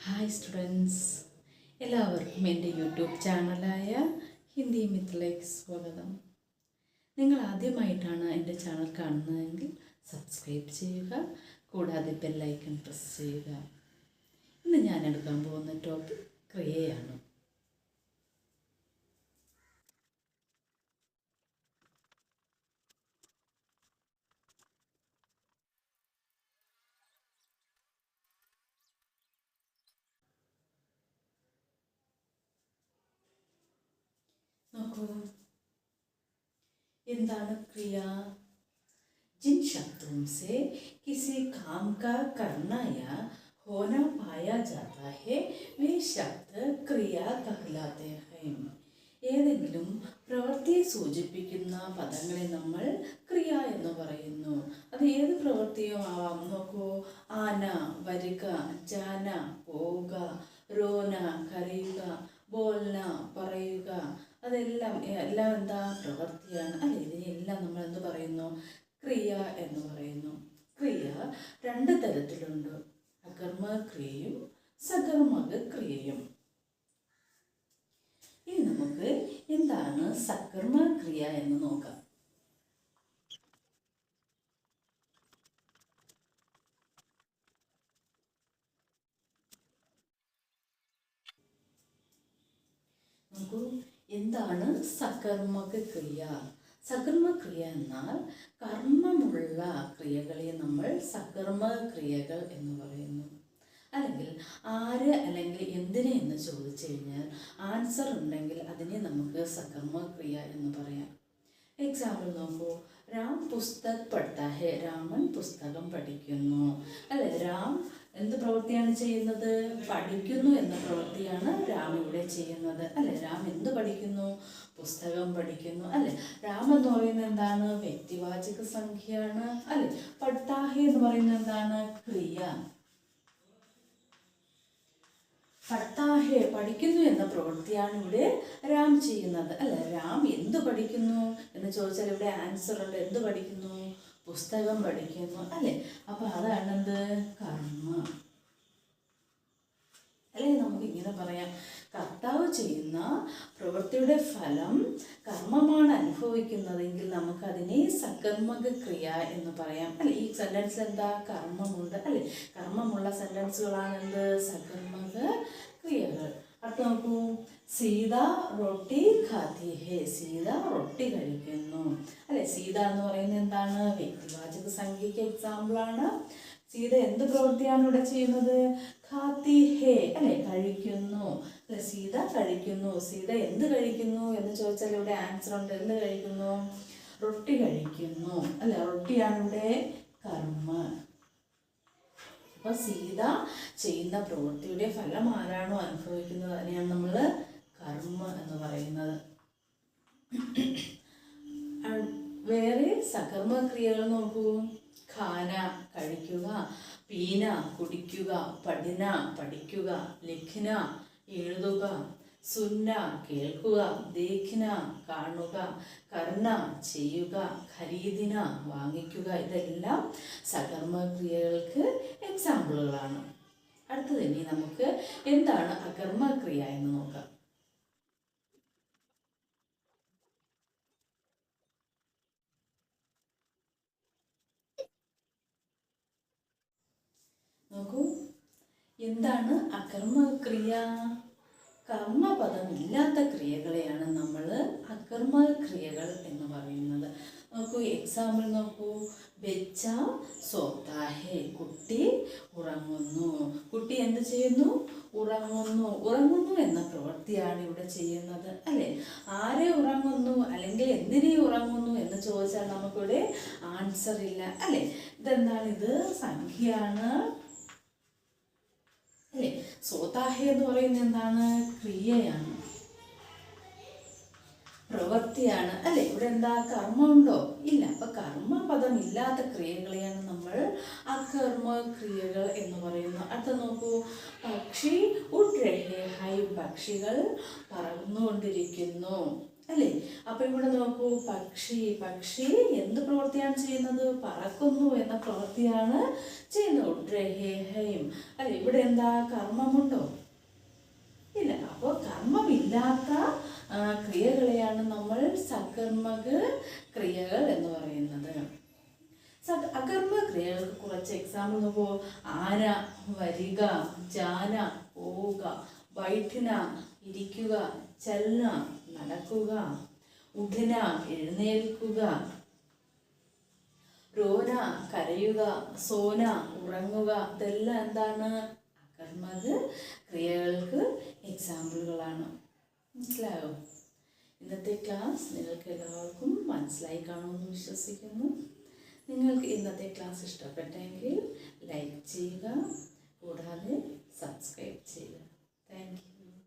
Hi students, എല്ലാവർക്കും എൻ്റെ YouTube ചാനലായ Hindi മിത്തിലേക്ക് സ്വാഗതം. നിങ്ങൾ ആദ്യമായിട്ടാണ് എൻ്റെ ചാനൽ കാണുന്നതെങ്കിൽ സബ്സ്ക്രൈബ് ചെയ്യുക, കൂടാതെ ബെല്ലൈക്കൺ പ്രസ് ചെയ്യുക. ഇന്ന് ഞാൻ എടുക്കാൻ പോകുന്ന ടോപ്പിക് ക്രിയയാണ്. നോക്കൂ, എന്താണ് ക്രിയ? जिन शब्दों से किसी काम का करना या होना पाया जाता है वे शब्द क्रिया कहलाते हैं. ഏതെങ്കിലും പ്രവൃത്തിയെ സൂചിപ്പിക്കുന്ന പദങ്ങളെ നമ്മൾ ക്രിയ എന്ന് പറയുന്നു. അത് ഏത് പ്രവൃത്തിയും ആവാം. നോക്കൂ, ആന വരിക, ജാന പോവുക, റോന കരയുക, ബോൽന പറയുക, അതെല്ലാം എന്താ പ്രവൃത്തിയാണ് അല്ലെ. ഇതിനെല്ലാം നമ്മൾ എന്ത് പറയുന്നു? ക്രിയ എന്ന് പറയുന്നു. ക്രിയ രണ്ട് തരത്തിലുണ്ട്, അകർമ്മ ക്രിയയും സകർമ്മക ക്രിയയും. ഇനി നമുക്ക് എന്താണ് സകർമ്മ ക്രിയ എന്ന് നോക്കാം. നോക്കൂ, എന്താണ് സകർമ്മക ക്രിയ? സകർമ്മ ക്രിയ എന്നാൽ കർമ്മമുള്ള ക്രിയകളെ നമ്മൾ സകർമ്മ ക്രിയകൾ എന്ന് പറയുന്നു. അല്ലെങ്കിൽ ആര് അല്ലെങ്കിൽ എന്തിനെ എന്ന് ചോദിച്ചു കഴിഞ്ഞാൽ ആൻസർ ഉണ്ടെങ്കിൽ അതിനെ നമുക്ക് സകർമ്മ ക്രിയ എന്ന് പറയാം. എക്സാമ്പിൾ നോക്കൂ, രാം പുസ്തക് പഠിത്താ ഹെ, രാമൻ പുസ്തകം പഠിക്കുന്നു അല്ലെ. രാം എന്ത് പ്രവൃത്തിയാണ് ചെയ്യുന്നത്? പഠിക്കുന്നു എന്ന പ്രവൃത്തിയാണ് രാം ഇവിടെ ചെയ്യുന്നത് അല്ലെ. രാം എന്ത് പഠിക്കുന്നു? പുസ്തകം പഠിക്കുന്നു അല്ലെ. രാം എന്ന് പറയുന്നത് എന്താണ്? വ്യക്തിവാചക സംഖ്യയാണ് അല്ലെ. പഠിത്താ ഹെ എന്ന് പറയുന്നത് എന്താണ്? ക്രിയ. പഠിത്താ ഹെ പഠിക്കുന്നു എന്ന പ്രവൃത്തിയാണ് ഇവിടെ രാം ചെയ്യുന്നത് അല്ലെ. രാം എന്ത് പഠിക്കുന്നു എന്ന് ചോദിച്ചാൽ ഇവിടെ ആൻസർ ഉണ്ട്. എന്ത് പഠിക്കുന്നു? പുസ്തകം പഠിക്കുന്നു അല്ലെ. അപ്പൊ അതാണെന്ത്? കർമ്മ അല്ലെ. നമുക്ക് ഇങ്ങനെ പറയാം, കർത്താവ് ചെയ്യുന്ന പ്രവൃത്തിയുടെ ഫലം കർമ്മമാണ് അനുഭവിക്കുന്നതെങ്കിൽ നമുക്കതിനെ സകർമ്മക ക്രിയ എന്ന് പറയാം അല്ലെ. ഈ സെന്റൻസിൽ എന്താ? കർമ്മമുണ്ട് അല്ലെ. കർമ്മമുള്ള സെന്റൻസുകളാണ് എന്ത്? സകർമ്മക ക്രിയകൾ. അടുത്ത നോക്കൂ, സീത റൊട്ടി ഖാത്തി ഹെ, സീത റൊട്ടി കഴിക്കുന്നു അല്ലെ. സീത എന്ന് പറയുന്നത് എന്താണ്? വ്യക്തിവാചക സംഖ്യയ്ക്ക് എക്സാമ്പിളാണ്. സീത എന്ത് പ്രവൃത്തിയാണ് ഇവിടെ ചെയ്യുന്നത്? ഖാത്തി ഹെ അല്ലെ, കഴിക്കുന്നു അല്ലെ. സീത കഴിക്കുന്നു. സീത എന്ത് കഴിക്കുന്നു എന്ന് ചോദിച്ചാൽ ഇവിടെ ആൻസർ ഉണ്ട്. എന്ത് കഴിക്കുന്നു? റൊട്ടി കഴിക്കുന്നു അല്ലെ. റൊട്ടിയാണ് ഇവിടെ കർമ്മ. അപ്പൊ സീത ചെയ്യുന്ന പ്രവൃത്തിയുടെ ഫലം ആരാണോ അനുഭവിക്കുന്നത് അതിനെയാണ് നമ്മൾ കർമ്മ എന്ന് പറയുന്നത്. വേറെ സകർമ്മ ക്രിയകൾ നോക്കൂ, ഖാന കഴിക്കുക, പീന കുടിക്കുക, പഠന പഠിക്കുക, ലിഖ്ന എഴുതുക, സുന്ന കേൾക്കുക, ദേഖ്ന കാണുക, കർണ ചെയ്യുക, ഖരീദിന വാങ്ങിക്കുക. ഇതെല്ലാം സകർമ്മ ക്രിയകൾക്ക് എക്സാമ്പിളുകളാണ്. അടുത്തത് ഇനി നമുക്ക് എന്താണ് അകർമ്മ ക്രിയ എന്ന് നോക്കാം. നോക്കൂ, എന്താണ് അകർമ്മ ക്രിയ? കർമ്മപദം ഇല്ലാത്ത ക്രിയകളെയാണ് നമ്മൾ അകർമ്മ ക്രിയകൾ എന്ന് പറയുന്നത്. നോക്കൂ, എക്സാമ്പിൾ നോക്കൂ, ബെച്ച സോത്താ ഹെ, കുട്ടി ഉറങ്ങുന്നു. കുട്ടി എന്ത് ചെയ്യുന്നു? ഉറങ്ങുന്നു. ഉറങ്ങുന്നു എന്ന പ്രവൃത്തിയാണ് ഇവിടെ ചെയ്യുന്നത് അല്ലെ. ആരെ ഉറങ്ങുന്നു അല്ലെങ്കിൽ എന്തിനെ ഉറങ്ങുന്നു എന്ന് ചോദിച്ചാൽ നമുക്കിവിടെ ആൻസർ ഇല്ല അല്ലെ. ഇതെന്താണ്? ഇത് സംഖ്യയാണ് അല്ലെ. സോതാഹെ എന്ന് പറയുന്നത് എന്താണ്? ക്രിയയാണ്, പ്രവൃത്തിയാണ് അല്ലെ. ഇവിടെ എന്താ? കർമ്മമുണ്ടോ? ഇല്ല. അപ്പൊ കർമ്മപദം ഇല്ലാത്ത ക്രിയകളെയാണ് നമ്മൾ അകർമ്മ ക്രിയകൾ എന്ന് പറയുന്നത്. അടുത്ത നോക്കൂ, പക്ഷി ഉഡ് രഹേ ഹൈ, പക്ഷികൾ പറന്നുകൊണ്ടിരിക്കുന്നു അല്ലേ? അപ്പോൾ ഇവിടെ നോക്കൂ, പക്ഷി പക്ഷി എന്ത് പ്രവൃത്തിയാണ് ചെയ്യുന്നത്? പറക്കുന്നു എന്ന പ്രവൃത്തിയാണ് ചെയ്യുന്നത്. ഉഡ്രഹേഹയും അല്ലെ? ഇവിടെ എന്താ കർമ്മമുണ്ടോ? ഇല്ല. അപ്പോൾ കർമ്മമില്ലാത്ത ക്രിയകളെയാണ് നമ്മൾ സകർമ്മക ക്രിയകൾ എന്ന് പറയുന്നത്. അകർമ്മ ക്രിയകൾക്ക് കുറച്ച് എക്സാമ്പിൾ നോക്കൂ. ആന വരിക, ജാന പോവുക, വൈഠിന ഇരിക്കുക, ചലന നടക്കുക, ഉഠിന എഴുന്നേൽക്കുക, രോന കരയുക, സോന ഉറങ്ങുക. ഇതെല്ലാം എന്താണ്? അകർമ്മക ക്രിയകൾക്ക് എക്സാമ്പിളുകളാണ്. മനസ്സിലായോ? ഇന്നത്തെ ക്ലാസ് നിങ്ങൾക്ക് എല്ലാവർക്കും മനസ്സിലായി കാണുമെന്ന് വിശ്വസിക്കുന്നു. നിങ്ങൾക്ക് ഇന്നത്തെ ക്ലാസ് ഇഷ്ടപ്പെട്ടെങ്കിൽ ലൈക്ക് ചെയ്യുക, കൂടാതെ സബ്സ്ക്രൈബ് ചെയ്യുക. Thank you.